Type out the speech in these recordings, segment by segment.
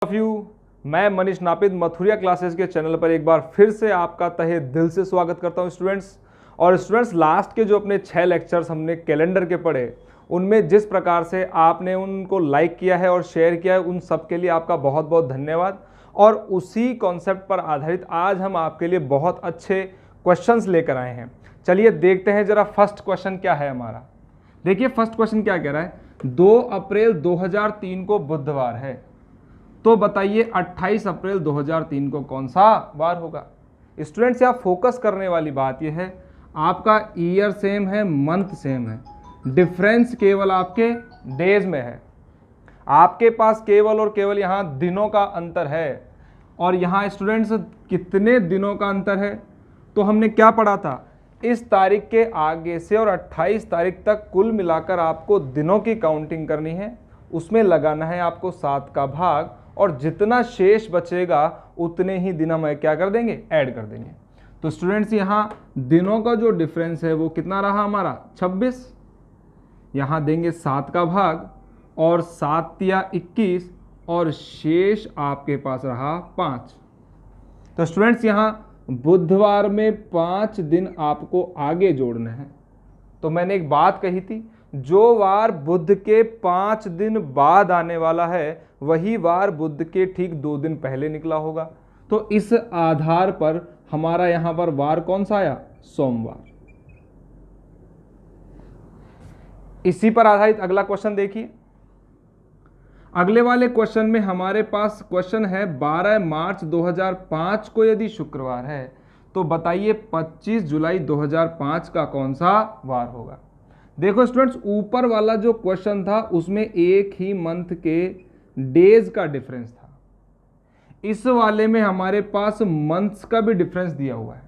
Of you, मैं Manish Napit Mathuria classes के channel पर एक बार फिर से आपका तहे दिल से स्वागत करता हूं स्टूडेंट्स। और स्टूडेंट्स, लास्ट के जो अपने 6 लेक्चर्स हमने कैलेंडर के पढ़े, उनमें जिस प्रकार से आपने उनको लाइक किया है और शेयर किया है, उन सब के लिए आपका बहुत बहुत धन्यवाद। और उसी कॉन्सेप्ट पर आधारित आज हम आपके लिए बहुत अच्छे क्वेश्चंस लेकर आए हैं। चलिए देखते हैं जरा फर्स्ट क्वेश्चन क्या है हमारा। देखिए फर्स्ट क्वेश्चन क्या कह रहा है, 2 अप्रैल 2003 को बुधवार है, तो बताइए 28 अप्रैल 2003 को कौन सा वार होगा। स्टूडेंट्स, यहाँ फोकस करने वाली बात यह है, आपका ईयर सेम है, मंथ सेम है, डिफरेंस केवल आपके डेज में है। आपके पास केवल और केवल यहाँ दिनों का अंतर है। और यहाँ स्टूडेंट्स कितने दिनों का अंतर है, तो हमने क्या पढ़ा था, इस तारीख के आगे से और 28 तारीख तक कुल मिलाकर आपको दिनों की काउंटिंग करनी है। उसमें लगाना है आपको 7 का भाग, और जितना शेष बचेगा उतने ही दिन हम क्या कर देंगे, ऐड कर देंगे। तो स्टूडेंट्स, यहाँ दिनों का जो डिफरेंस है वो कितना रहा हमारा, 26। यहाँ देंगे 7 का भाग, और 7 या 21, और शेष आपके पास रहा 5। तो स्टूडेंट्स, यहाँ बुधवार में 5 दिन आपको आगे जोड़ना है। तो मैंने एक बात कही थी, जो वार बुध के 5 दिन बाद आने वाला है वही वार बुध के ठीक 2 दिन पहले निकला होगा। तो इस आधार पर हमारा यहां पर वार कौन सा आया, सोमवार। इसी पर आधारित अगला क्वेश्चन देखिए। अगले वाले क्वेश्चन में हमारे पास क्वेश्चन है, 12 मार्च 2005 को यदि शुक्रवार है तो बताइए 25 जुलाई 2005 का कौन सा वार होगा। देखो स्टूडेंट्स, ऊपर वाला जो क्वेश्चन था उसमें एक ही मंथ के डेज का डिफरेंस था। इस वाले में हमारे पास मंथ्स का भी डिफरेंस दिया हुआ है।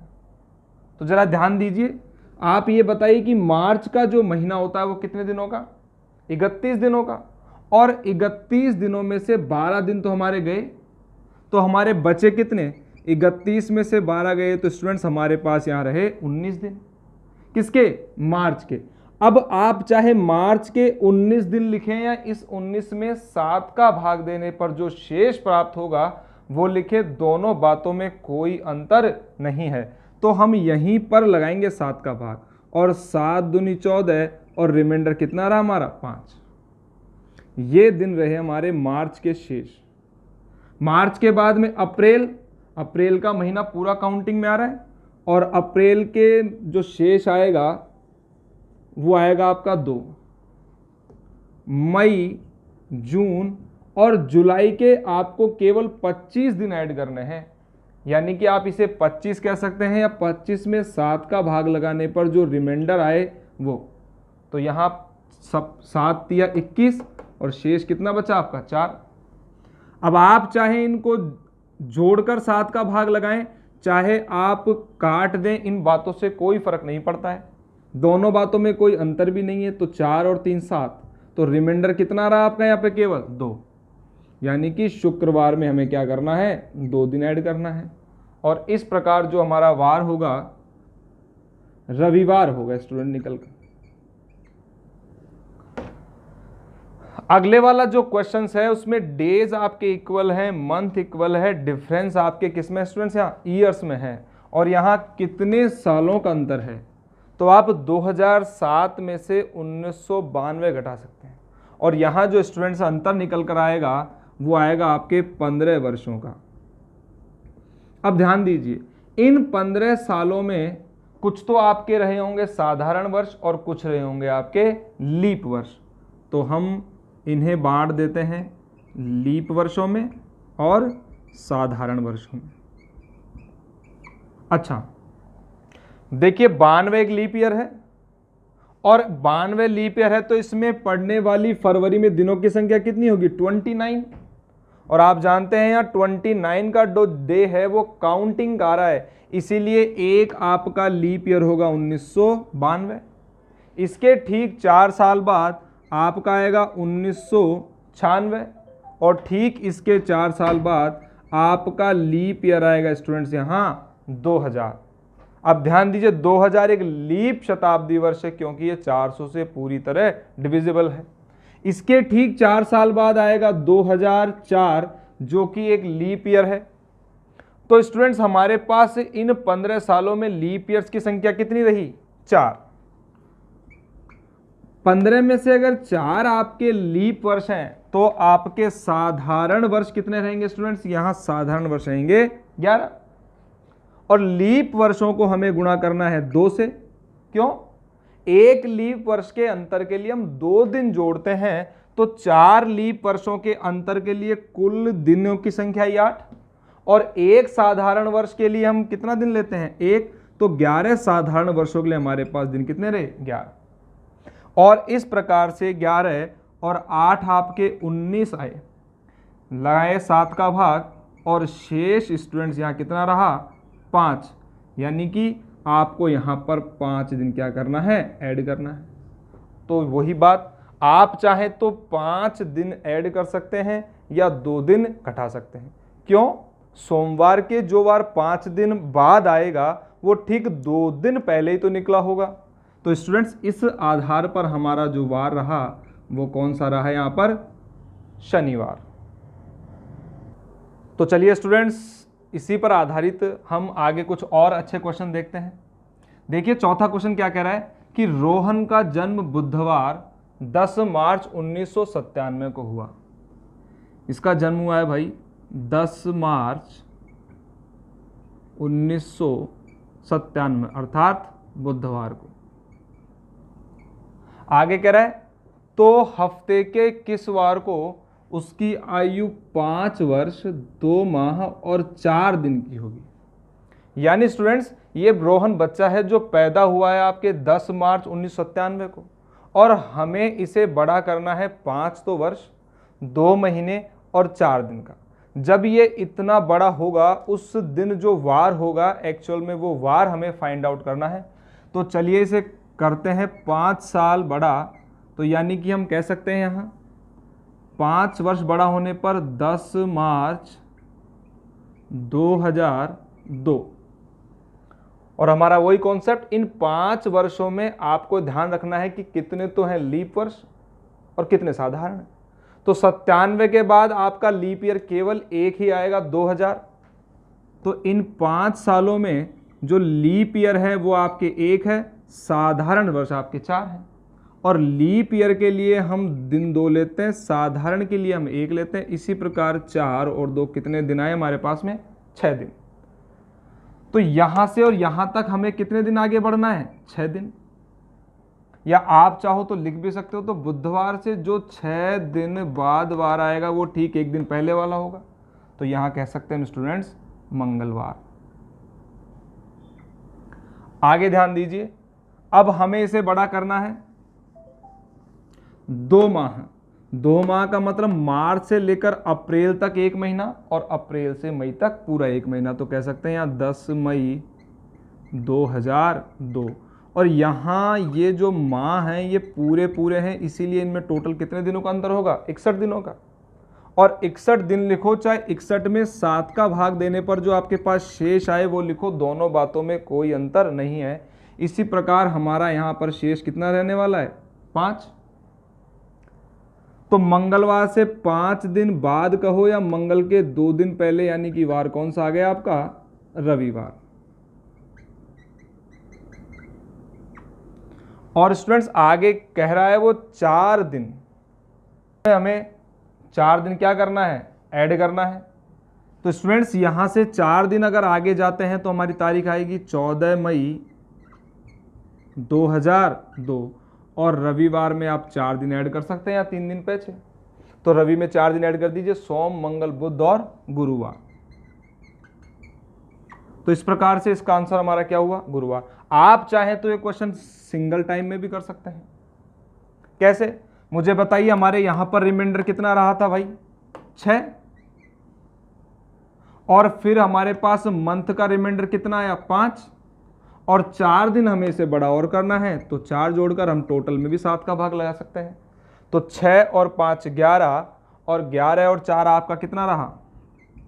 तो जरा ध्यान दीजिए, आप ये बताइए कि मार्च का जो महीना होता है वो कितने दिनों का, 31 दिनों का। और 31 दिनों में से 12 दिन तो हमारे गए, तो हमारे बचे कितने, 31 में से 12 गए, तो स्टूडेंट्स हमारे पास यहाँ रहे 19 दिन। किसके, मार्च के। अब आप चाहे मार्च के 19 दिन लिखें या इस 19 में 7 का भाग देने पर जो शेष प्राप्त होगा वो लिखे, दोनों बातों में कोई अंतर नहीं है। तो हम यहीं पर लगाएंगे 7 का भाग, और 7 दूनी 14, और रिमाइंडर कितना रहा हमारा, 5। ये दिन रहे हमारे मार्च के शेष। मार्च के बाद में अप्रैल, अप्रैल का महीना पूरा काउंटिंग में आ रहा है, और अप्रैल के जो शेष आएगा वो आएगा आपका 2। मई, जून और जुलाई के आपको केवल 25 दिन ऐड करने हैं, यानी कि आप इसे 25 कह सकते हैं, या 25 में 7 का भाग लगाने पर जो रिमाइंडर आए वो। तो यहाँ सब 7 या 21, और शेष कितना बचा आपका, 4। अब आप चाहे इनको जोड़कर 7 का भाग लगाएं, चाहे आप काट दें, इन बातों से कोई फर्क नहीं पड़ता है, दोनों बातों में कोई अंतर भी नहीं है। तो 4 और 3 7, तो रिमाइंडर कितना रहा आपका यहाँ पे, केवल 2। यानी कि शुक्रवार में हमें क्या करना है, 2 दिन ऐड करना है। और इस प्रकार जो हमारा वार होगा, रविवार होगा स्टूडेंट निकल कर। अगले वाला जो क्वेश्चन है उसमें डेज आपके इक्वल है, मंथ इक्वल है, डिफरेंस आपके किसमें स्टूडेंट्स, यहाँ ईयर्स में है। और यहाँ कितने सालों का अंतर है, तो आप 2007 में से 1992 घटा सकते हैं। और यहाँ जो स्टूडेंट्स अंतर निकल कर आएगा वो आएगा आपके 15 वर्षों का। अब ध्यान दीजिए, इन 15 सालों में कुछ तो आपके रहे होंगे साधारण वर्ष, और कुछ रहे होंगे आपके लीप वर्ष। तो हम इन्हें बांट देते हैं लीप वर्षों में और साधारण वर्षों में। अच्छा देखिए, 92 एक लीप ईयर है, और 92 लीप ईयर है तो इसमें पड़ने वाली फरवरी में दिनों की संख्या कितनी होगी, 29। और आप जानते हैं यहाँ 29 का जो डे है वो काउंटिंग का आ रहा है, इसीलिए एक आपका लीप ईयर होगा 1992। इसके ठीक 4 साल बाद आपका आएगा 1996, और ठीक इसके 4 साल बाद आपका लीप ईयर आएगा स्टूडेंट्स यहाँ 2000। अब ध्यान दीजिए, 2000 एक लीप शताब्दी वर्ष है, क्योंकि ये 400 से पूरी तरह डिविजिबल है। इसके ठीक 4 साल बाद आएगा 2004, जो कि एक लीप ईयर है। तो स्टूडेंट्स हमारे पास इन 15 सालों में लीप ईयर्स की संख्या कितनी रही? 4। 15 में से अगर 4 आपके लीप वर्ष हैं तो आपके साधारण वर्ष कितने रहेंगे स्टूडेंट्स? यहां साधारण वर्ष रहेंगे 11। और लीप वर्षों को हमें गुणा करना है 2 से। क्यों? एक लीप वर्ष के अंतर के लिए हम 2 दिन जोड़ते हैं, तो 4 लीप वर्षों के अंतर के लिए कुल दिनों की संख्या 8, और एक साधारण वर्ष के लिए हम कितना दिन लेते हैं? 1। तो 11 साधारण वर्षों के लिए हमारे पास दिन कितने रहे? 11। और इस प्रकार से 11 और 8 आपके 19 आए, लगाए 7 का भाग, और शेष स्टूडेंट्स यहाँ कितना रहा? 5। यानी कि आपको यहाँ पर 5 दिन क्या करना है? ऐड करना है। तो वही बात, आप चाहे तो 5 दिन ऐड कर सकते हैं या 2 दिन घटा सकते हैं। क्यों? सोमवार के जो वार 5 दिन बाद आएगा वो ठीक 2 दिन पहले ही तो निकला होगा। तो स्टूडेंट्स इस आधार पर हमारा जो वार रहा वो कौन सा रहा? यहाँ पर शनिवार। तो चलिए स्टूडेंट्स, इसी पर आधारित हम आगे कुछ और अच्छे क्वेश्चन देखते हैं। देखिए चौथा क्वेश्चन क्या कह रहा है कि रोहन का जन्म बुधवार 10 मार्च 1997 को हुआ। इसका जन्म हुआ है भाई 10 मार्च 1997, अर्थात बुधवार को। आगे कह रहा है तो हफ्ते के किस वार को उसकी आयु 5 वर्ष 2 माह और 4 दिन की होगी। यानी स्टूडेंट्स ये रोहन बच्चा है जो पैदा हुआ है आपके 10 मार्च 1997 को, और हमें इसे बड़ा करना है 5 तो वर्ष 2 महीने और 4 दिन का। जब ये इतना बड़ा होगा उस दिन जो वार होगा एक्चुअल में वो वार हमें फाइंड आउट करना है। तो चलिए इसे करते हैं 5 साल बड़ा। तो यानी कि हम कह सकते हैं यहाँ 5 वर्ष बड़ा होने पर 10 मार्च 2002। और हमारा वही कॉन्सेप्ट, इन 5 वर्षों में आपको ध्यान रखना है कि कितने तो हैं लीप वर्ष और कितने साधारण। तो 97 के बाद आपका लीप ईयर केवल एक ही आएगा 2000। तो इन 5 सालों में जो लीप ईयर है वो आपके 1 है, साधारण वर्ष आपके 4 हैं। और लीप ईयर के लिए हम दिन 2 लेते हैं, साधारण के लिए हम 1 लेते हैं। इसी प्रकार 4 और 2 कितने दिन आए हमारे पास में? 6 दिन। तो यहां से और यहां तक हमें कितने दिन आगे बढ़ना है? 6 दिन। या आप चाहो तो लिख भी सकते हो, तो बुधवार से जो 6 दिन बाद वार आएगा वो ठीक 1 दिन पहले वाला होगा। तो यहां कह सकते हैं स्टूडेंट्स मंगलवार। आगे ध्यान दीजिए, अब हमें इसे बड़ा करना है 2 माह। 2 माह का मतलब मार्च से लेकर अप्रैल तक 1 महीना और अप्रैल से मई तक पूरा 1 महीना। तो कह सकते हैं यहाँ 10 मई 2002। और यहाँ ये जो माह हैं ये पूरे हैं, इसीलिए इनमें टोटल कितने दिनों का अंतर होगा? 61 दिनों का। और 61 दिन लिखो, चाहे 61 में 7 का भाग देने पर जो आपके पास शेष आए वो लिखो। दोनों बातों में कोई अंतर नहीं है। इसी प्रकार हमारा यहाँ पर शेष कितना रहने वाला है? 5। तो मंगलवार से 5 दिन बाद कहो या मंगल के 2 दिन पहले, यानी कि वार कौन सा आ गया आपका? रविवार। और स्टूडेंट्स आगे कह रहा है वो 4 दिन, हमें 4 दिन क्या करना है? ऐड करना है। तो स्टूडेंट्स यहां से 4 दिन अगर आगे जाते हैं तो हमारी तारीख आएगी 14 मई 2002। और रविवार में आप 4 दिन ऐड कर सकते हैं या 3 दिन पीछे। तो रवि में 4 दिन ऐड कर दीजिए, सोम मंगल बुध और गुरुवार। तो इस प्रकार से इसका आंसर हमारा क्या हुआ? गुरुवार। आप चाहें तो ये क्वेश्चन सिंगल टाइम में भी कर सकते हैं। कैसे? मुझे बताइए। हमारे यहां पर रिमाइंडर कितना रहा था भाई? 6। और फिर हमारे पास मंथ का रिमाइंडर कितना आया? 5। और 4 दिन हमें इसे बड़ा और करना है, तो 4 जोड़कर हम टोटल में भी 7 का भाग लगा सकते हैं। तो 6 और 5 11, और 11 और 4 आपका कितना रहा?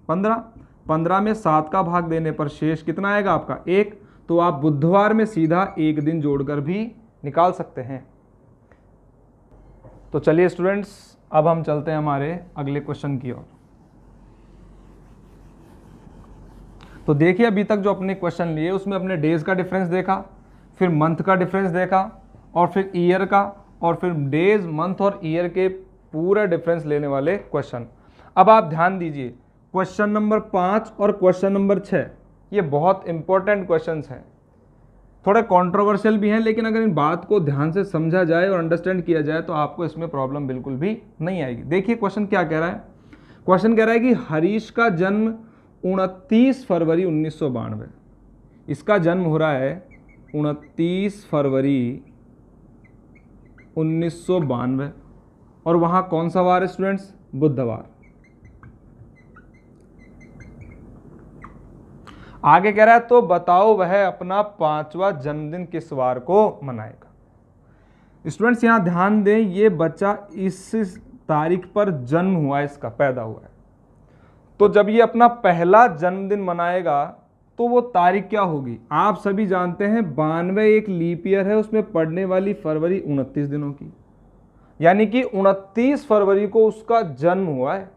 15। 15 में 7 का भाग देने पर शेष कितना आएगा आपका? 1। तो आप बुधवार में सीधा 1 दिन जोड़कर भी निकाल सकते हैं। तो चलिए स्टूडेंट्स, अब हम चलते हैं हमारे अगले क्वेश्चन की ओर। तो देखिए अभी तक जो अपने क्वेश्चन लिए उसमें अपने डेज का डिफरेंस देखा, फिर मंथ का डिफरेंस देखा, और फिर ईयर का, और फिर डेज, मंथ और ईयर के पूरा डिफरेंस लेने वाले क्वेश्चन। अब आप ध्यान दीजिए, क्वेश्चन नंबर 5 और क्वेश्चन नंबर 6 ये बहुत इंपॉर्टेंट क्वेश्चंस हैं, थोड़े कंट्रोवर्शियल भी हैं, लेकिन अगर इन बात को ध्यान से समझा जाए और अंडरस्टैंड किया जाए तो आपको इसमें प्रॉब्लम बिल्कुल भी नहीं आएगी। देखिए क्वेश्चन क्या कह रहा है। क्वेश्चन कह रहा है कि हरीश का जन्म 29 फरवरी 1992, इसका जन्म हो रहा है 29 फरवरी 1992, और वहां कौन सा वार है स्टूडेंट्स? बुधवार। आगे कह रहा है तो बताओ वह अपना 5वां जन्मदिन किस वार को मनाएगा। स्टूडेंट्स यहां ध्यान दें, ये बच्चा इस तारीख पर जन्म हुआ है, इसका पैदा हुआ है, तो जब ये अपना पहला जन्मदिन मनाएगा तो वो तारीख क्या होगी? आप सभी जानते हैं 92 एक लीप ईयर है, उसमें पड़ने वाली फरवरी 29 दिनों की, यानी कि 29 फरवरी को उसका जन्म हुआ है।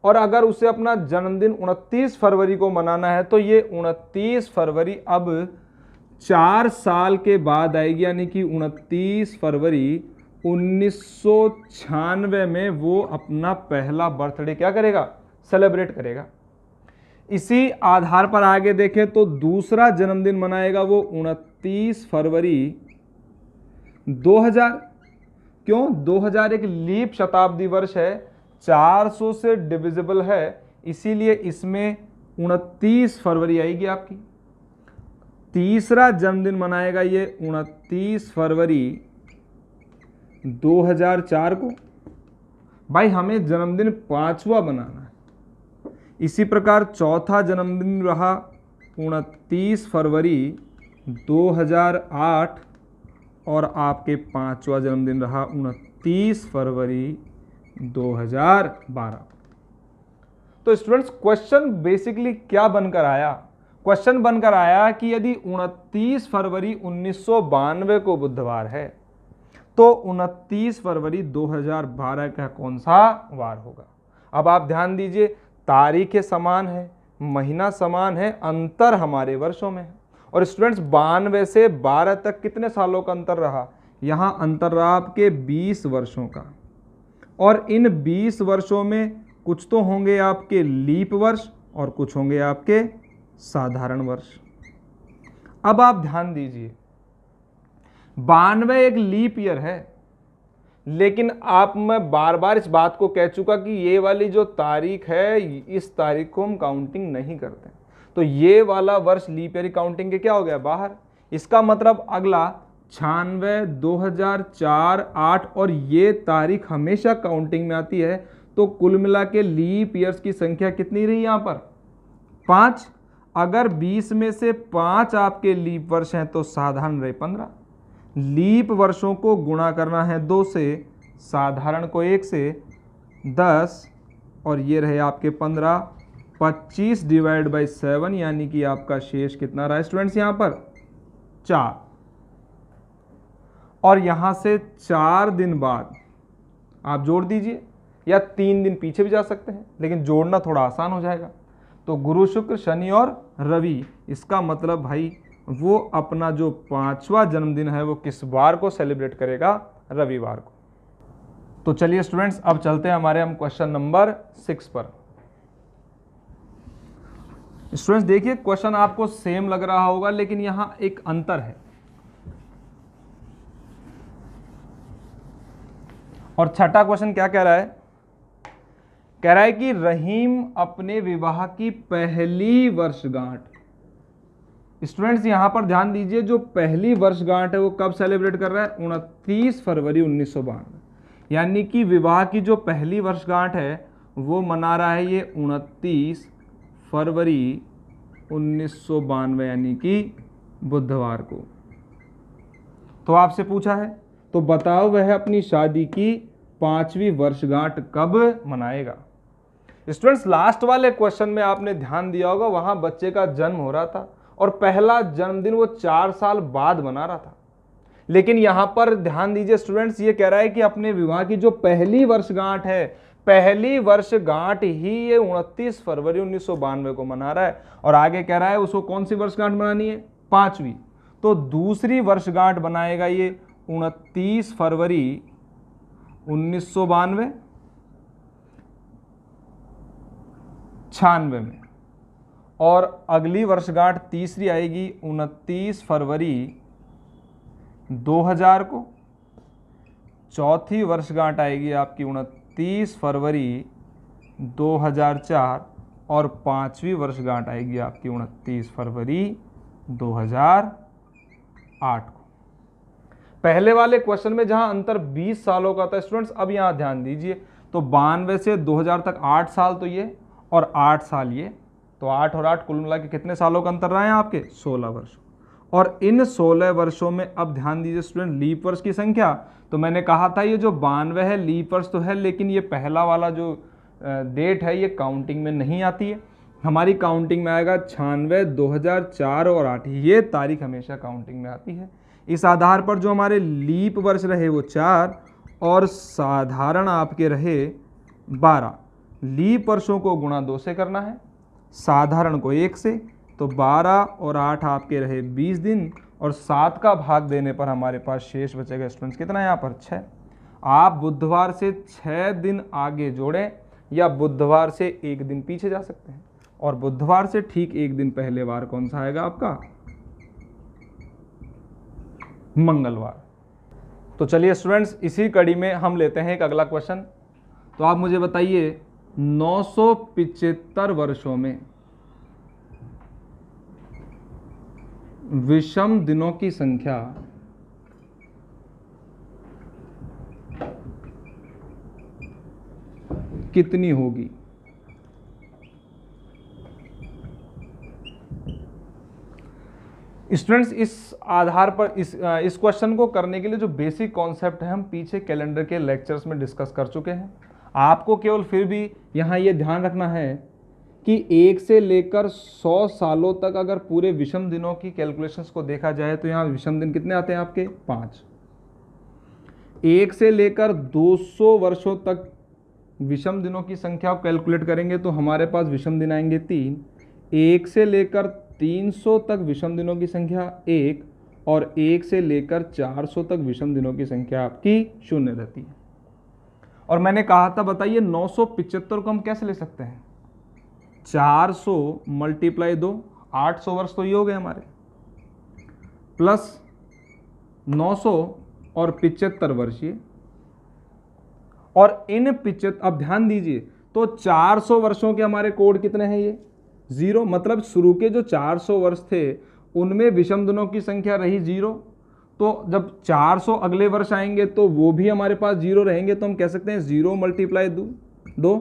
और अगर उसे अपना जन्मदिन 29 फरवरी को मनाना है तो ये 29 फरवरी अब 4 साल के बाद आएगी, यानी कि 29 फरवरी 1996 में वो अपना पहला बर्थडे क्या करेगा? सेलिब्रेट करेगा। इसी आधार पर आगे देखें तो दूसरा जन्मदिन मनाएगा वो 29 फरवरी 2000। क्यों? 2000 एक लीप शताब्दी वर्ष है, 400 से डिविजिबल है, इसीलिए इसमें 29 फरवरी आएगी आपकी। तीसरा जन्मदिन मनाएगा ये 29 फरवरी 2004 को। भाई हमें जन्मदिन 5वां बनाना है। इसी प्रकार चौथा जन्मदिन रहा 29 फरवरी 2008, और आपके 5वां जन्मदिन रहा 29 फरवरी 2012। तो स्टूडेंट्स क्वेश्चन बेसिकली क्या बनकर आया? क्वेश्चन बनकर आया कि यदि 29 फरवरी 1992 को बुधवार है तो 29 फरवरी 2012 का कौन सा वार होगा? अब आप ध्यान दीजिए, तारीखें समान है, महीना समान है, अंतर हमारे वर्षों में है। और स्टूडेंट्स 92 से 12 तक कितने सालों का अंतर रहा? यहां अंतर रहा आपके 20 वर्षों का, और इन 20 वर्षों में कुछ तो होंगे आपके लीप वर्ष और कुछ होंगे आपके साधारण वर्ष। अब आप ध्यान दीजिए, 92 एक लीप ईयर है, लेकिन मैं बार बार इस बात को कह चुका कि ये वाली जो तारीख है, इस तारीख को हम काउंटिंग नहीं करते, तो ये वाला वर्ष लीप ईयर काउंटिंग के क्या हो गया? बाहर। इसका मतलब अगला 96, 2004, 8 और ये तारीख हमेशा काउंटिंग में आती है, तो कुल मिला के लीप ईयर्स की संख्या कितनी रही यहाँ पर? 5। अगर 20 में से 5 आपके लीप वर्ष हैं तो साधारण रहे 15। लीप वर्षों को गुणा करना है 2 से, साधारण को 1 से, 10, और ये रहे आपके 15। 25 डिवाइड बाई 7, यानी कि आपका शेष कितना रहा स्टूडेंट्स यहाँ पर? 4। और यहां से 4 दिन बाद आप जोड़ दीजिए, या 3 दिन पीछे भी जा सकते हैं, लेकिन जोड़ना थोड़ा आसान हो जाएगा। तो गुरु, शुक्र, शनि और रवि, इसका मतलब भाई वो अपना जो 5वां जन्मदिन है वो किस बार को सेलिब्रेट करेगा? रविवार को। तो चलिए स्टूडेंट्स अब चलते हैं हमारे हम क्वेश्चन नंबर 6 पर। स्टूडेंट्स देखिए क्वेश्चन आपको सेम लग रहा होगा, लेकिन यहां एक अंतर है। और छठा क्वेश्चन क्या कह रहा है? कह रहा है कि रहीम अपने विवाह की पहली वर्षगांठ, स्टूडेंट्स यहां पर ध्यान दीजिए, जो पहली वर्षगांठ है वो कब सेलिब्रेट कर रहा है? 29 फरवरी 1992, यानी कि विवाह की जो पहली वर्षगांठ है वो मना रहा है ये 29 फरवरी 1992, यानी कि बुधवार को। तो आपसे पूछा है तो बताओ वह अपनी शादी की 5वीं वर्षगांठ कब मनाएगा? स्टूडेंट्स लास्ट वाले क्वेश्चन में आपने ध्यान दिया होगा, वहां बच्चे का जन्म हो रहा था और पहला जन्मदिन वो 4 साल बाद मना रहा था, लेकिन यहां पर ध्यान दीजिए स्टूडेंट्स, ये कह रहा है कि अपने विवाह की जो पहली वर्षगांठ है, पहली वर्षगांठ ही ये 29 फरवरी 1992 को मना रहा है। और आगे कह रहा है उसको कौन सी वर्षगांठ मनानी है, 5वीं। तो दूसरी वर्षगांठ बनाएगा ये 29 फरवरी 1992 96 में, और अगली वर्षगांठ तीसरी आएगी 29 फरवरी 2000 को, चौथी वर्षगांठ आएगी आपकी 29 फरवरी 2004, और 5वीं वर्षगांठ आएगी आपकी 29 फरवरी 2008 को। पहले वाले क्वेश्चन में जहां अंतर 20 सालों का था स्टूडेंट्स, अब यहां ध्यान दीजिए, तो 92 से 2000 तक 8 साल तो ये और 8 साल ये, तो 8 और 8 कुल मिला के कितने सालों का अंतर रहा है आपके, 16 वर्ष। और इन 16 वर्षों में अब ध्यान दीजिए स्टूडेंट, लीप वर्ष की संख्या, तो मैंने कहा था ये जो 92 है लीप वर्ष तो है, लेकिन ये पहला वाला जो डेट है ये काउंटिंग में नहीं आती है। हमारी काउंटिंग में आएगा 96, 2004 और 8, ये तारीख हमेशा काउंटिंग में आती है। इस आधार पर जो हमारे लीप वर्ष रहे वो 4 और साधारण आपके रहे 12। लीप वर्षों को गुणा 2 से करना है, साधारण को 1 से, तो 12 और 8 आपके रहे 20 दिन, और 7 का भाग देने पर हमारे पास शेष बचेगा स्टूडेंट्स कितना यहाँ पर, 6। आप बुधवार से 6 दिन आगे जोड़ें या बुधवार से 1 दिन पीछे जा सकते हैं, और बुधवार से ठीक 1 दिन पहले वार कौन सा आएगा आपका, मंगलवार। तो चलिए स्टूडेंट्स, इसी कड़ी में हम लेते हैं एक अगला क्वेश्चन। तो आप मुझे बताइए 975 वर्षों में विषम दिनों की संख्या कितनी होगी। स्टूडेंट्स, इस आधार पर इस क्वेश्चन को करने के लिए जो बेसिक कॉन्सेप्ट है हम पीछे कैलेंडर के लेक्चर्स में डिस्कस कर चुके हैं। आपको केवल फिर भी यहाँ ये ध्यान रखना है कि 1 से लेकर 100 सालों तक अगर पूरे विषम दिनों की कैलकुलेशंस को देखा जाए तो यहाँ विषम दिन कितने आते हैं आपके, 5। 1 से लेकर 200 वर्षों तक विषम दिनों की संख्या आप कैलकुलेट करेंगे तो हमारे पास विषम दिन आएंगे 3। 1 से लेकर 300 तक विषम दिनों की संख्या 1, और 1 से लेकर 400 तक विषम दिनों की संख्या आपकी 0 रहती है। और मैंने कहा था, बताइए 975 को हम कैसे ले सकते हैं, 400 मल्टीप्लाई 2, 800 वर्ष तो ये हो गए हमारे, प्लस 900 और 75 वर्ष ये, और इन 75, अब ध्यान दीजिए, तो 400 वर्षों के हमारे कोड कितने हैं, ये 0, मतलब शुरू के जो 400 वर्ष थे उनमें विषम दिनों की संख्या रही 0। तो जब 400 अगले वर्ष आएंगे तो वो भी हमारे पास 0 रहेंगे, तो हम कह सकते हैं 0 मल्टीप्लाई 2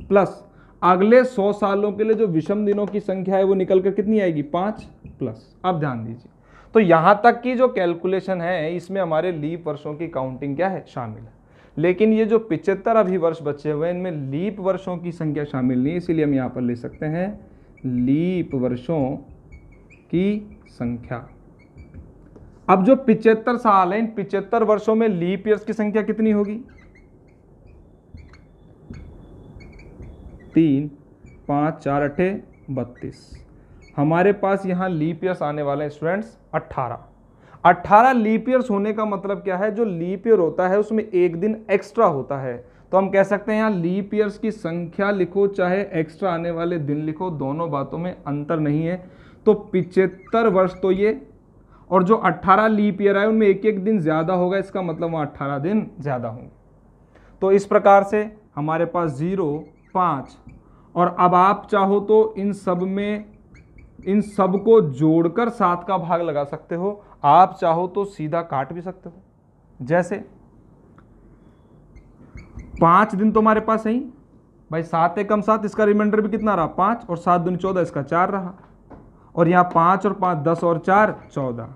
प्लस अगले 100 सालों के लिए जो विषम दिनों की संख्या है वो निकल कर कितनी आएगी, 5 प्लस। अब ध्यान दीजिए, तो यहां तक की जो कैलकुलेशन है इसमें हमारे लीप वर्षों की काउंटिंग क्या है, शामिल है। लेकिन ये जो 75 अभी वर्ष बचे हुए हैं इनमें लीप वर्षों की संख्या शामिल नहीं, इसीलिए हम यहाँ पर ले सकते हैं लीप वर्षों की संख्या। अब जो 75 साल है, इन 75 वर्षों में लीप ईयर्स की संख्या कितनी होगी, 3, 5, 4, 8, 32। हमारे पास यहाँ लीप ईयर्स आने वाले हैं स्टूडेंट्स 18 लीप ईयर्स होने का मतलब क्या है, जो लीप ईयर होता है उसमें एक दिन एक्स्ट्रा होता है, तो हम कह सकते हैं यहाँ लीप ईयर्स की संख्या लिखो चाहे एक्स्ट्रा आने वाले दिन लिखो, दोनों बातों में अंतर नहीं है। तो 75 वर्ष तो ये, और जो 18 लीप ईयर आए उनमें एक एक दिन ज़्यादा होगा, इसका मतलब वहाँ 18 दिन ज़्यादा होंगे। तो इस प्रकार से हमारे पास 0, 5, और अब आप चाहो तो इन सब को जोड़कर 7 का भाग लगा सकते हो, आप चाहो तो सीधा काट भी सकते हो। जैसे 5 दिन तो हमारे पास है ही भाई, 7 एकम 7, इसका रिमाइंडर भी कितना रहा, 5, और 7 दूनी 14, इसका 4 रहा, और यहाँ 5 और 5 10 और 4 14,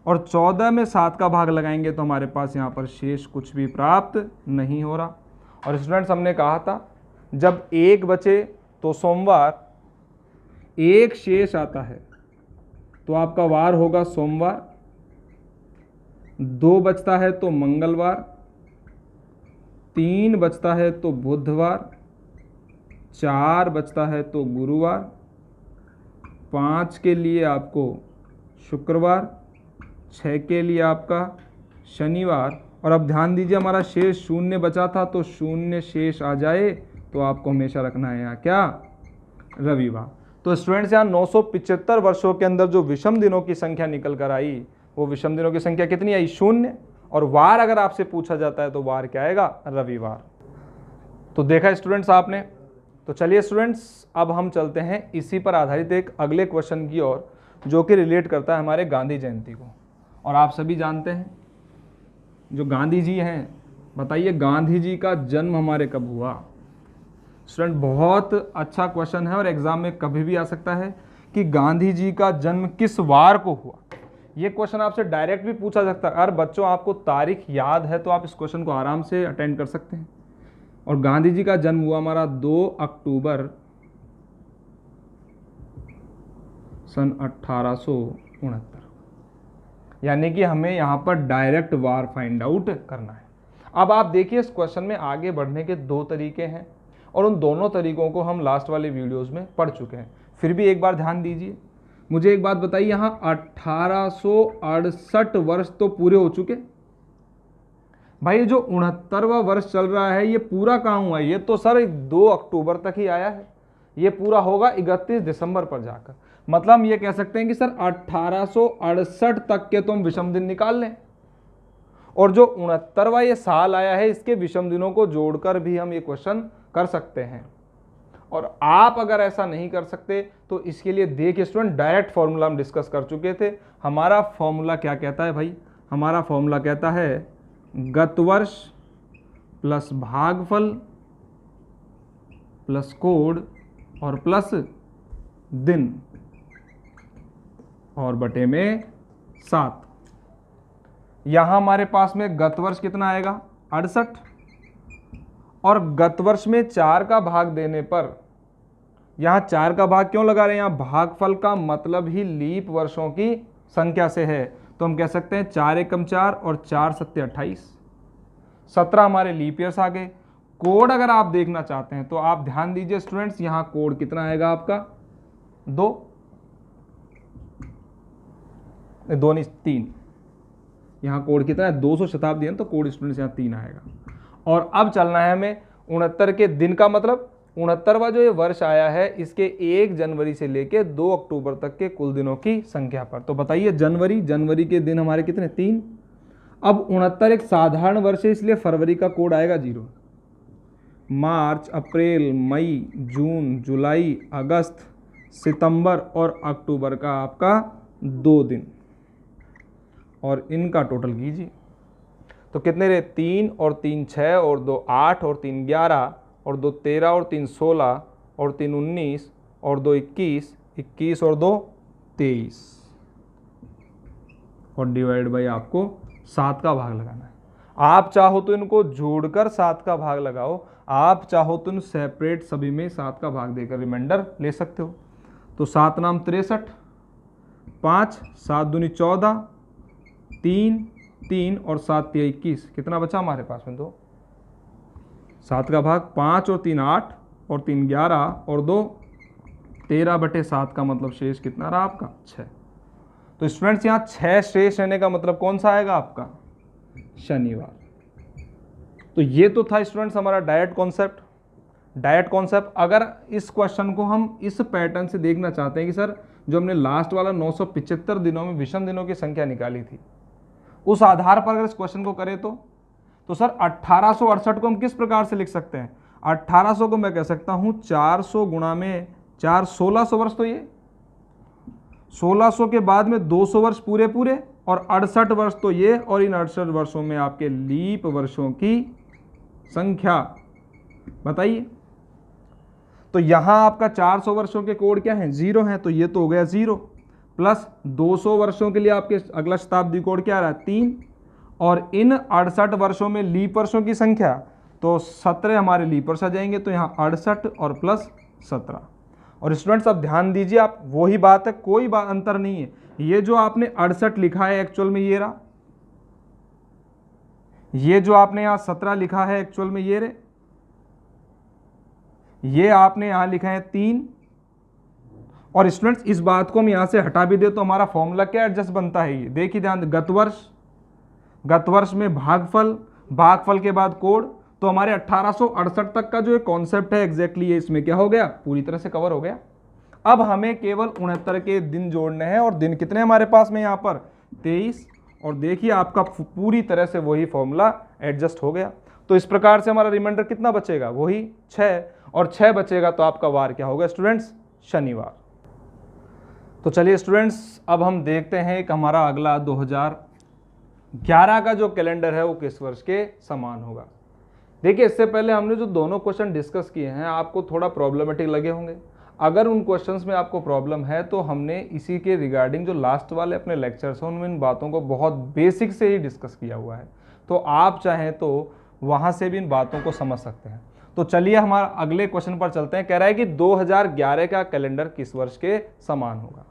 और 14 में 7 का भाग लगाएंगे तो हमारे पास यहाँ पर शेष कुछ भी प्राप्त नहीं हो रहा। और स्टूडेंट्स, हमने कहा था जब 1 बचे तो सोमवार, 1 शेष आता है तो आपका वार होगा सोमवार, 2 बचता है तो मंगलवार, 3 बचता है तो बुधवार, 4 बचता है तो गुरुवार, 5 के लिए आपको शुक्रवार, 6 के लिए आपका शनिवार, और अब ध्यान दीजिए हमारा शेष 0 बचा था, तो 0 शेष आ जाए तो आपको हमेशा रखना है यहाँ क्या, रविवार। तो स्टूडेंट्स यहाँ 975 वर्षों के अंदर जो विषम दिनों की संख्या निकल कर आई, वो विषम दिनों की संख्या कितनी आई, 0, और वार अगर आपसे पूछा जाता है तो वार क्या आएगा, रविवार। तो देखा स्टूडेंट्स आपने। तो चलिए स्टूडेंट्स अब हम चलते हैं इसी पर आधारित एक अगले क्वेश्चन की ओर, जो कि रिलेट करता है हमारे गांधी जयंती को। और आप सभी जानते हैं जो गांधी जी हैं, बताइए गांधी जी का जन्म हमारे कब हुआ। स्टूडेंट बहुत अच्छा क्वेश्चन है और एग्जाम में कभी भी आ सकता है कि गांधी जी का जन्म किस वार को हुआ। ये क्वेश्चन आपसे डायरेक्ट भी पूछा सकता है। अगर बच्चों आपको तारीख याद है तो आप इस क्वेश्चन को आराम से अटेंड कर सकते हैं। और गांधी जी का जन्म हुआ हमारा 2 अक्टूबर सन 1869, यानी कि हमें यहाँ पर डायरेक्ट वार फाइंड आउट करना है। अब आप देखिए इस क्वेश्चन में आगे बढ़ने के 2 तरीके हैं और उन दोनों तरीकों को हम लास्ट वाले वीडियोस में पढ़ चुके हैं। फिर भी एक बार ध्यान दीजिए। मुझे एक बात बताइए, यहाँ 1868 वर्ष तो पूरे हो चुके भाई, जो 69वां वर्ष चल रहा है ये पूरा कहाँ हुआ है, ये तो सर 2 अक्टूबर तक ही आया है, ये पूरा होगा 31 दिसंबर पर जाकर। मतलब हम ये कह सकते हैं कि सर 1868 तक के तुम विषम दिन निकाल लें, और जो 69वां ये साल आया है इसके विषम दिनों को जोड़कर भी हम ये क्वेश्चन कर सकते हैं। और आप अगर ऐसा नहीं कर सकते तो इसके लिए देखिए स्टूडेंट, डायरेक्ट फॉर्मूला हम डिस्कस कर चुके थे। हमारा फॉर्मूला क्या कहता है भाई, हमारा फॉर्मूला कहता है गत वर्ष प्लस भागफल प्लस कोड और प्लस दिन और बटे में 7। यहां हमारे पास में गत वर्ष कितना आएगा, 68, और गत वर्ष में 4 का भाग देने पर, यहां 4 का भाग क्यों लगा रहे हैं, यहां भागफल का मतलब ही लीप वर्षों की संख्या से है, तो हम कह सकते हैं 4 एकम 4 और 4 सत्ते 28, 17 हमारे लीप ईयर्स आ गए। कोड अगर आप देखना चाहते हैं तो आप ध्यान दीजिए स्टूडेंट्स, यहां कोड कितना आएगा आपका, 2 नहीं 3, यहाँ कोड कितना है 200 शताब्दी है तो कोड स्टूडेंट्स यहाँ 3 आएगा। और अब चलना है हमें 69 के दिन का, मतलब 69वां जो ये वर्ष आया है इसके 1 जनवरी से लेके 2 अक्टूबर तक के कुल दिनों की संख्या पर। तो बताइए जनवरी के दिन हमारे कितने, 3। अब 69 एक साधारण वर्ष है इसलिए फरवरी का कोड आएगा 0। मार्च, अप्रैल, मई, जून, जुलाई, अगस्त, सितंबर और अक्टूबर का आपका 2 दिन, और इनका टोटल कीजिए तो कितने रहे, 3 और 3 6 और 2 8 और 3 11 और 2 13 और 3 16 और 3 19 और 2 21, 21 और 2 23, और डिवाइड बाई आपको 7 का भाग लगाना है। आप चाहो तो इनको जोड़कर 7 का भाग लगाओ, आप चाहो तो इन सेपरेट सभी में 7 का भाग देकर रिमाइंडर ले सकते हो। तो 7 नाम 63, 5 7 दूनी 14, 3 और 7 21, कितना बचा हमारे पास में, 2। 7 का भाग 5 और 3 8 और 3 11 और 2 13 बटे 7 का मतलब शेष कितना रहा आपका, 6। तो स्टूडेंट्स यहाँ 6 शेष रहने का मतलब कौन सा आएगा आपका, शनिवार। तो ये तो था स्टूडेंट्स हमारा डायरेक्ट कॉन्सेप्ट। अगर इस क्वेश्चन को हम इस पैटर्न से देखना चाहते हैं कि सर जो हमने लास्ट वाला 975 दिनों में विषम दिनों की संख्या निकाली थी, उस आधार पर अगर इस क्वेश्चन को करें तो सर 1868 को हम किस प्रकार से लिख सकते हैं, 1800 को मैं कह सकता हूं 400 गुणा में 4, 1600 वर्ष, तो ये 1600 के बाद में 200 वर्ष पूरे और 68 वर्ष तो ये, और इन 68 वर्षों में आपके लीप वर्षों की संख्या बताइए। तो यहां आपका 400 वर्षों के कोड क्या है, 0 है, तो ये तो हो गया 0, प्लस 200 वर्षों के लिए आपके अगला शताब्दी कोड क्या रहा है, 3, और इन 68 वर्षों में लीप वर्षों की संख्या तो 17 हमारे लीप वर्ष आ जाएंगे, तो यहाँ 68 और प्लस 17। और स्टूडेंट्स अब ध्यान दीजिए, आप वही बात है, कोई बात अंतर नहीं है। ये जो आपने 68 लिखा है एक्चुअल में ये रहा, ये जो आपने यहाँ 17 लिखा है एक्चुअल में ये आपने यहाँ लिखा है 3। और स्टूडेंट्स इस बात को हम यहाँ से हटा भी दे तो हमारा फॉर्मूला क्या एडजस्ट बनता है, ये देखिए ध्यान, गत वर्ष में भागफल के बाद कोड, तो हमारे 1868 तक का जो ये कॉन्सेप्ट है एग्जैक्टली ये इसमें क्या हो गया, पूरी तरह से कवर हो गया। अब हमें केवल 69 के दिन जोड़ने हैं, और दिन कितने हमारे पास में यहाँ पर 23, और देखिए आपका पूरी तरह से वही फॉर्मूला एडजस्ट हो गया। तो इस प्रकार से हमारा रिमाइंडर कितना बचेगा, वही 6, और 6 बचेगा तो आपका वार क्या होगा स्टूडेंट्स, शनिवार। तो चलिए स्टूडेंट्स अब हम देखते हैं एक हमारा अगला 2011 का जो कैलेंडर है वो किस वर्ष के समान होगा। देखिए इससे पहले हमने जो दोनों क्वेश्चन डिस्कस किए हैं आपको थोड़ा प्रॉब्लमेटिक लगे होंगे। अगर उन क्वेश्चंस में आपको प्रॉब्लम है तो हमने इसी के रिगार्डिंग जो लास्ट वाले अपने लेक्चर्स हैं उनमें इन बातों को बहुत बेसिक से ही डिस्कस किया हुआ है, तो आप चाहें तो वहाँ से भी इन बातों को समझ सकते हैं। तो चलिए हमारा अगले क्वेश्चन पर चलते हैं। कह रहा है कि 2011 का कैलेंडर किस वर्ष के समान होगा।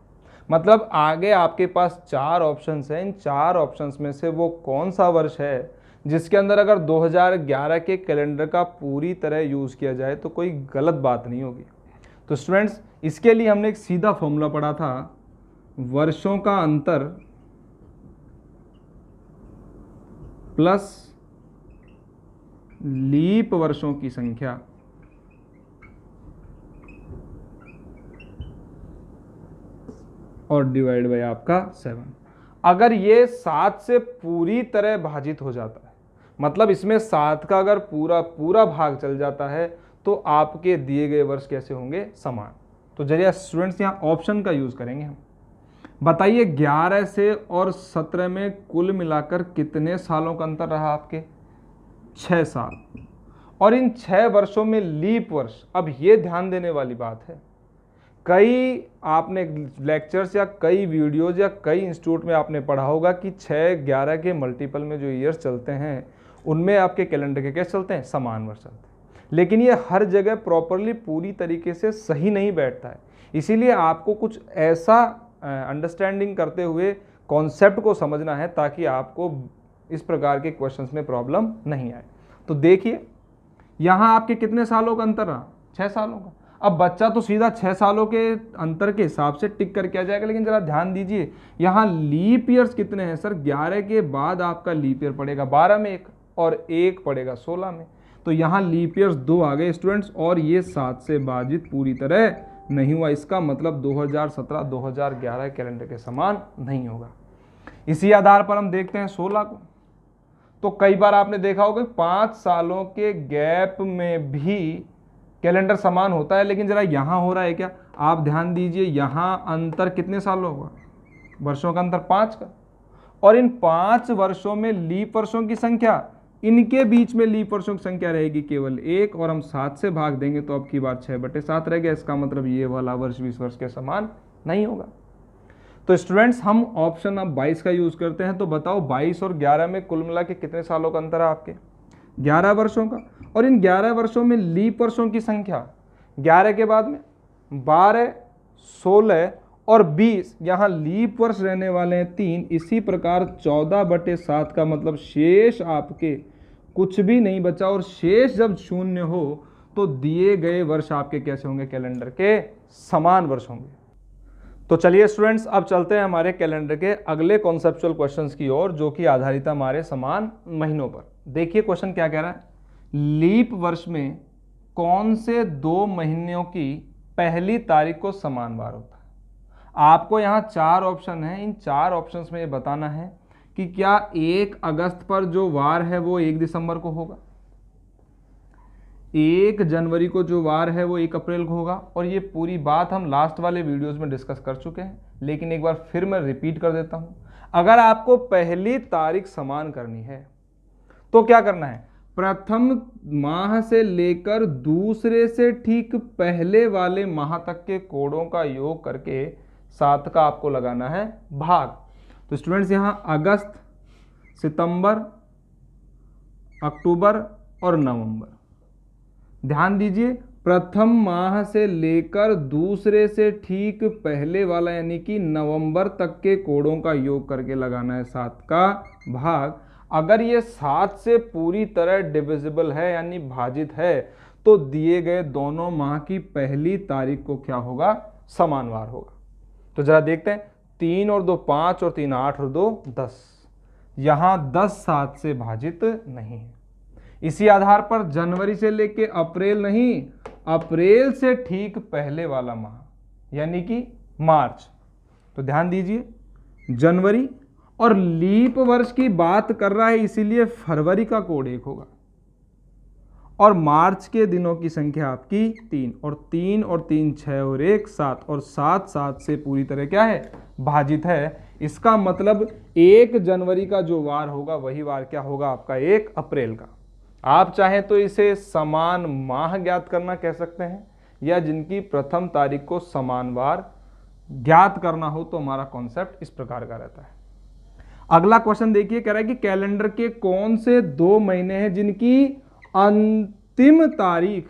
मतलब आगे आपके पास 4 ऑप्शंस हैं, इन 4 ऑप्शंस में से वो कौन सा वर्ष है जिसके अंदर अगर 2011 के कैलेंडर का पूरी तरह यूज़ किया जाए तो कोई गलत बात नहीं होगी। तो स्टूडेंट्स इसके लिए हमने एक सीधा फॉर्मूला पढ़ा था, वर्षों का अंतर प्लस लीप वर्षों की संख्या और डिवाइड बाय आपका 7। अगर ये 7 से पूरी तरह भाजित हो जाता है, मतलब इसमें 7 का अगर पूरा भाग चल जाता है तो आपके दिए गए वर्ष कैसे होंगे, समान। तो चलिए स्टूडेंट्स यहाँ ऑप्शन का यूज़ करेंगे हम। बताइए 11 से और 17 में कुल मिलाकर कितने सालों का अंतर रहा आपके, 6 साल। और इन 6 वर्षों में लीप वर्ष, अब ये ध्यान देने वाली बात है, कई आपने लेक्चर्स या कई वीडियोज या कई इंस्टीट्यूट में आपने पढ़ा होगा कि 6-11 के मल्टीपल में जो ईयर्स चलते हैं उनमें आपके कैलेंडर के कैसे चलते हैं, समान वर्ष चलते हैं। लेकिन ये हर जगह प्रॉपरली पूरी तरीके से सही नहीं बैठता है, इसीलिए आपको कुछ ऐसा अंडरस्टैंडिंग करते हुए कॉन्सेप्ट को समझना है ताकि आपको इस प्रकार के क्वेश्चंस में प्रॉब्लम नहीं आए। तो देखिए यहाँ आपके कितने सालों का अंतर रहा, 6 सालों का। अब बच्चा तो सीधा 6 सालों के अंतर के हिसाब से टिक करके आ जाएगा, लेकिन जरा ध्यान दीजिए यहाँ लीप ईयर्स कितने हैं सर, 11 के बाद आपका लीप ईयर पड़ेगा 12 में एक, और 1 पड़ेगा 16 में। तो यहाँ लीप ईयर्स 2 आ गए स्टूडेंट्स, और ये 7 से भाजित पूरी तरह नहीं हुआ। इसका मतलब 2017-2011 कैलेंडर के समान नहीं होगा। इसी आधार पर हम देखते हैं 16 को। तो कई बार आपने देखा होगा 5 सालों के गैप में भी कैलेंडर समान होता है, लेकिन जरा यहाँ हो रहा है क्या, आप ध्यान दीजिए, यहाँ अंतर कितने सालों का, वर्षों का अंतर 5 का, और इन 5 वर्षों में लीप वर्षों की संख्या, इनके बीच में लीप वर्षों की संख्या रहेगी केवल 1, और हम 7 से भाग देंगे तो अब की बार 6/7 रह गया। इसका मतलब ये वाला वर्ष 20 वर्ष के समान नहीं होगा। तो स्टूडेंट्स हम ऑप्शन अब 22 का यूज करते हैं। तो बताओ 22 और 11 में कुल मिला के कितने सालों का अंतर है आपके, 11 वर्षों का। और इन 11 वर्षों में लीप वर्षों की संख्या 11 के बाद में 12, 16 और 20, यहाँ लीप वर्ष रहने वाले हैं 3। इसी प्रकार 14/7 का मतलब शेष आपके कुछ भी नहीं बचा, और शेष जब 0 हो तो दिए गए वर्ष आपके कैसे होंगे, कैलेंडर के समान वर्ष होंगे। तो चलिए स्टूडेंट्स अब चलते हैं हमारे कैलेंडर के अगले कॉन्सेप्चुअल क्वेश्चंस की ओर, जो कि आधारित है हमारे समान महीनों पर। देखिए क्वेश्चन क्या कह रहा है, लीप वर्ष में कौन से 2 महीनों की पहली तारीख को समान वार होता है। आपको यहाँ 4 ऑप्शन हैं, इन 4 ऑप्शंस में ये बताना है कि क्या 1 अगस्त पर जो वार है वो 1 दिसंबर को होगा, 1 जनवरी को जो वार है वो 1 अप्रैल को होगा। और ये पूरी बात हम लास्ट वाले वीडियोस में डिस्कस कर चुके हैं, लेकिन एक बार फिर मैं रिपीट कर देता हूं। अगर आपको पहली तारीख समान करनी है तो क्या करना है, प्रथम माह से लेकर दूसरे से ठीक पहले वाले माह तक के कोडों का योग करके 7 का आपको लगाना है भाग। तो स्टूडेंट्स यहाँ अगस्त, सितंबर, अक्टूबर और नवंबर, ध्यान दीजिए प्रथम माह से लेकर दूसरे से ठीक पहले वाला यानी कि नवंबर तक के कोडों का योग करके लगाना है 7 का भाग। अगर ये 7 से पूरी तरह डिविजिबल है यानी भाजित है, तो दिए गए दोनों माह की पहली तारीख को क्या होगा, समान वार होगा। तो जरा देखते हैं, 3 और 2 5 और 3 8 और 2 10, यहां 10 7 से भाजित नहीं है। इसी आधार पर जनवरी से लेके अप्रैल नहीं, अप्रैल से ठीक पहले वाला माह यानी कि मार्च, तो ध्यान दीजिए जनवरी, और लीप वर्ष की बात कर रहा है इसीलिए फरवरी का कोड 1 होगा, और मार्च के दिनों की संख्या आपकी 3 और 3 और 3 6 और 1 7 और 7 7 से पूरी तरह क्या है, भाजित है। इसका मतलब 1 जनवरी का जो वार होगा वही वार क्या होगा आपका 1 अप्रैल का। आप चाहें तो इसे समान माह ज्ञात करना कह सकते हैं, या जिनकी प्रथम तारीख को समान वार ज्ञात करना हो तो हमारा कॉन्सेप्ट इस प्रकार का रहता है। अगला क्वेश्चन देखिए, कह रहा है कि कैलेंडर के कौन से 2 महीने हैं जिनकी अंतिम तारीख,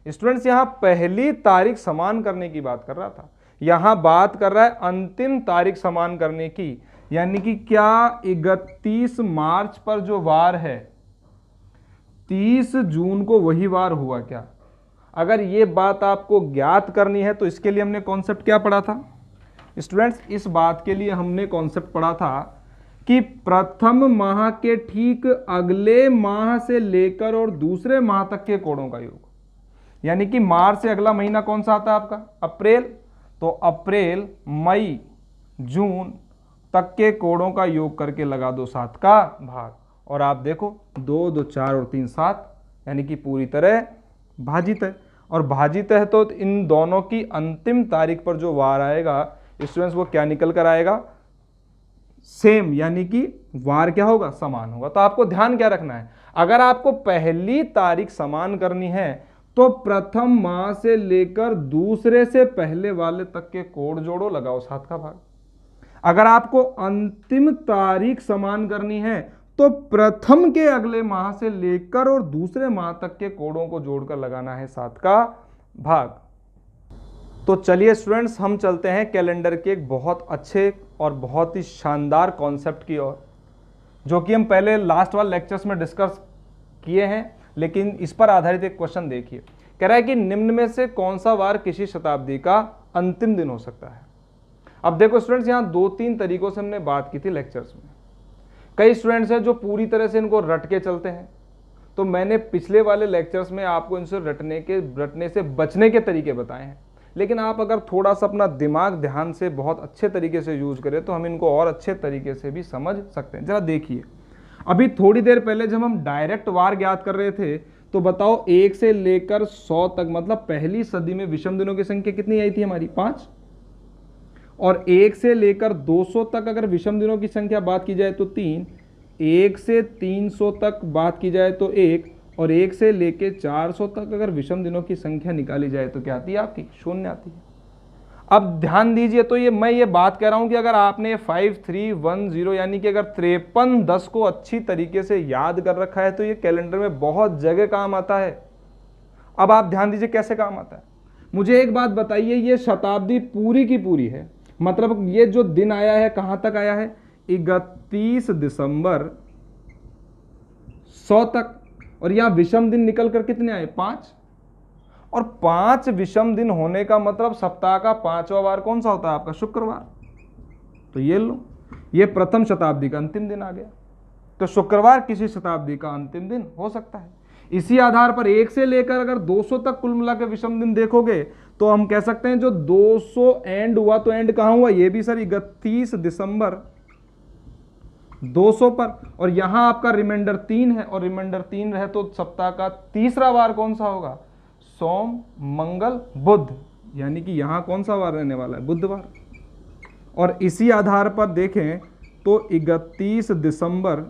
स्टूडेंट्स यहां पहली तारीख समान करने की बात कर रहा था, यहां बात कर रहा है अंतिम तारीख समान करने की, यानी कि क्या 31 मार्च पर जो वार है 30 जून को वही वार हुआ क्या। अगर ये बात आपको ज्ञात करनी है तो इसके लिए हमने कॉन्सेप्ट क्या पढ़ा था स्टूडेंट्स, इस बात के लिए हमने कॉन्सेप्ट पढ़ा था कि प्रथम माह के ठीक अगले माह से लेकर और दूसरे माह तक के कोड़ों का योग, यानी कि मार्च से अगला महीना कौन सा आता है आपका अप्रैल, तो अप्रैल मई जून तक के कोड़ों का योग करके लगा दो 7 का भाग, और आप देखो 2 2 4 और 3 7, यानी कि पूरी तरह भाजित है। और भाजित है तो इन दोनों की अंतिम तारीख पर जो वार आएगा स्टूडेंट्स वो क्या निकल कर आएगा, सेम, यानी कि वार क्या होगा, समान होगा। तो आपको ध्यान क्या रखना है, अगर आपको पहली तारीख समान करनी है तो प्रथम माह से लेकर दूसरे से पहले वाले तक के कोड जोड़ो, लगाओ 7 का भाग। अगर आपको अंतिम तारीख समान करनी है तो प्रथम के अगले माह से लेकर और दूसरे माह तक के कोडों को जोड़कर लगाना है 7 का भाग। तो चलिए स्टूडेंट्स, हम चलते हैं कैलेंडर के एक बहुत अच्छे और बहुत ही शानदार कॉन्सेप्ट की ओर, जो कि हम पहले लास्ट वाले लेक्चर्स में डिस्कस किए हैं, लेकिन इस पर आधारित एक क्वेश्चन देखिए। कह रहा है कि निम्न में से कौन सा वार किसी शताब्दी का अंतिम दिन हो सकता है। अब देखो स्टूडेंट्स, यहाँ 2-3 तरीकों से हमने बात की थी लेक्चर्स में। कई स्टूडेंट्स हैं जो पूरी तरह से इनको रट के चलते हैं, तो मैंने पिछले वाले लेक्चर्स में आपको इनसे रटने से बचने के तरीके बताए हैं, लेकिन आप अगर थोड़ा सा अपना दिमाग ध्यान से बहुत अच्छे तरीके से यूज करें तो हम इनको और अच्छे तरीके से भी समझ सकते हैं। जरा देखिए, अभी थोड़ी देर पहले जब हम डायरेक्ट वार ज्ञात कर रहे थे तो बताओ 1 से लेकर 100 तक, मतलब पहली सदी में विषम दिनों की संख्या कितनी आई थी हमारी, 5, और 1 से लेकर 200 तक अगर विषम दिनों की संख्या बात की जाए तो 3, 1 से 300 तक बात की जाए तो 1, और 1 से लेके 400 तक अगर विषम दिनों की संख्या निकाली जाए तो क्या आती है आपकी, 0 आती है। अब ध्यान दीजिए, तो मैं ये बात कह रहा हूं कि अगर आपने 5310 यानी कि अगर 5310 को अच्छी तरीके से याद कर रखा है तो ये कैलेंडर में बहुत जगह काम आता है। अब आप ध्यान दीजिए कैसे काम आता है। मुझे एक बात बताइए, ये शताब्दी पूरी की पूरी है, मतलब ये जो दिन आया है कहां तक आया है, 31 दिसंबर 100 तक, और यहां विषम दिन निकल कर कितने आए, 5, और 5 विषम दिन होने का मतलब सप्ताह का 5वां वार कौन सा होता है आपका, शुक्रवार। तो ये लो, ये प्रथम शताब्दी का अंतिम दिन आ गया, तो शुक्रवार किसी शताब्दी का अंतिम दिन हो सकता है। इसी आधार पर 1 से लेकर अगर 200 तक कुल मिला के विषम दिन देखोगे तो हम कह सकते हैं जो 200 एंड हुआ, तो एंड कहां हुआ, ये भी सर 31 दिसंबर 200 पर, और यहां आपका रिमाइंडर 3 है, और रिमाइंडर 3 रहे तो सप्ताह का तीसरा वार कौन सा होगा, सोम मंगल बुध, यानी कि यहां कौन सा वार रहने वाला है, बुधवार। और इसी आधार पर देखें तो 31 दिसंबर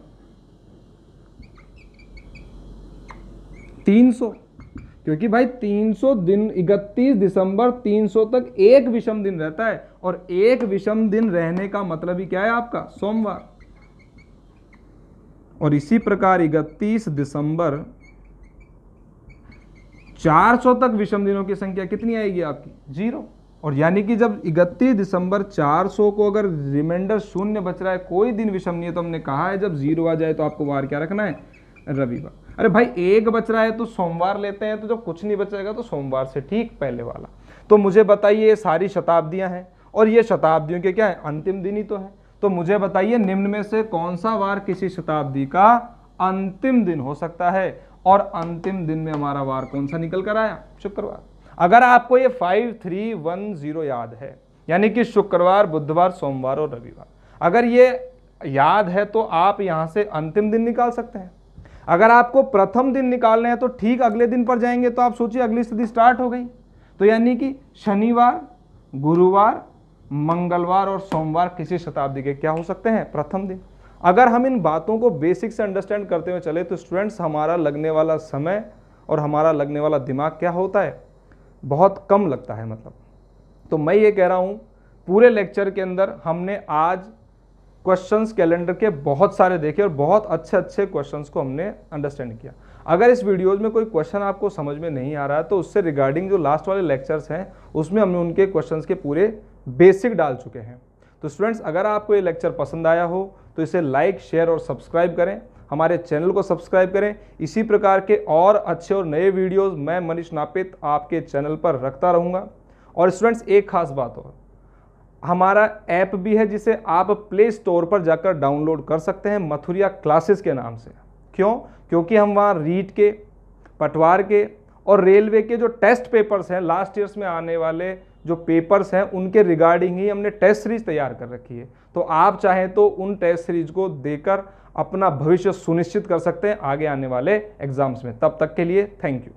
300, क्योंकि भाई 300 दिन, 31 दिसंबर 300 तक एक विषम दिन रहता है, और एक विषम दिन रहने का मतलब ही क्या है आपका, सोमवार। और इसी प्रकार 31 दिसंबर 400 तक विषम दिनों की संख्या कितनी आएगी आपकी, 0, और यानी कि जब 31 दिसंबर 400 को अगर रिमाइंडर शून्य बच रहा है, कोई दिन विषम नहीं है, तो हमने कहा है जब 0 आ जाए तो आपको वार क्या रखना है, रविवार। अरे भाई 1 बच रहा है तो सोमवार लेते हैं, तो जब कुछ नहीं बचेगा तो सोमवार से ठीक पहले वाला। तो मुझे बताइए ये सारी शताब्दियां हैं और ये शताब्दियों के क्या है, अंतिम दिन ही तो है। तो मुझे बताइए निम्न में से कौन सा वार किसी शताब्दी का अंतिम दिन हो सकता है, और अंतिम दिन में हमारा वार कौन सा निकल कर आया, शुक्रवार। अगर आपको ये 5310 याद है, यानी कि शुक्रवार, बुधवार, सोमवार और रविवार, अगर ये याद है तो आप यहां से अंतिम दिन निकाल सकते हैं। अगर आपको प्रथम दिन निकालने हैं तो ठीक अगले दिन पर जाएंगे, तो आप सोचिए अगली स्थिति स्टार्ट हो गई। तो यानी कि शनिवार, गुरुवार, मंगलवार और सोमवार किसी शताब्दी के क्या हो सकते हैं, प्रथम दिन। अगर हम इन बातों को बेसिक से अंडरस्टैंड करते हुए चले तो स्टूडेंट्स हमारा लगने वाला समय और हमारा लगने वाला दिमाग क्या होता है, बहुत कम लगता है मतलब। तो मैं ये कह रहा हूँ पूरे लेक्चर के अंदर हमने आज क्वेश्चंस कैलेंडर के बहुत सारे देखे और बहुत अच्छे अच्छे क्वेश्चंस को हमने अंडरस्टैंड किया। अगर इस वीडियोज में कोई क्वेश्चन आपको समझ में नहीं आ रहा है तो उससे रिगार्डिंग जो लास्ट वाले लेक्चर्स हैं उसमें हमने उनके क्वेश्चंस के पूरे बेसिक डाल चुके हैं। तो स्टूडेंट्स अगर आपको ये लेक्चर पसंद आया हो तो इसे लाइक, शेयर और सब्सक्राइब करें, हमारे चैनल को सब्सक्राइब करें। इसी प्रकार के और अच्छे और नए वीडियोज़ मैं मनीष नापित आपके चैनल पर रखता रहूँगा। और स्टूडेंट्स एक खास बात और, हमारा ऐप भी है जिसे आप प्ले स्टोर पर जाकर डाउनलोड कर सकते हैं, मथुरिया क्लासेस के नाम से। क्यों? क्योंकि हम वहाँ रीट के, पटवार के और रेलवे के जो टेस्ट पेपर्स हैं, लास्ट ईयर्स में आने वाले जो पेपर्स हैं उनके रिगार्डिंग ही हमने टेस्ट सीरीज तैयार कर रखी है। तो आप चाहें तो उन टेस्ट सीरीज को देकर अपना भविष्य सुनिश्चित कर सकते हैं आगे आने वाले एग्जाम्स में। तब तक के लिए थैंक यू।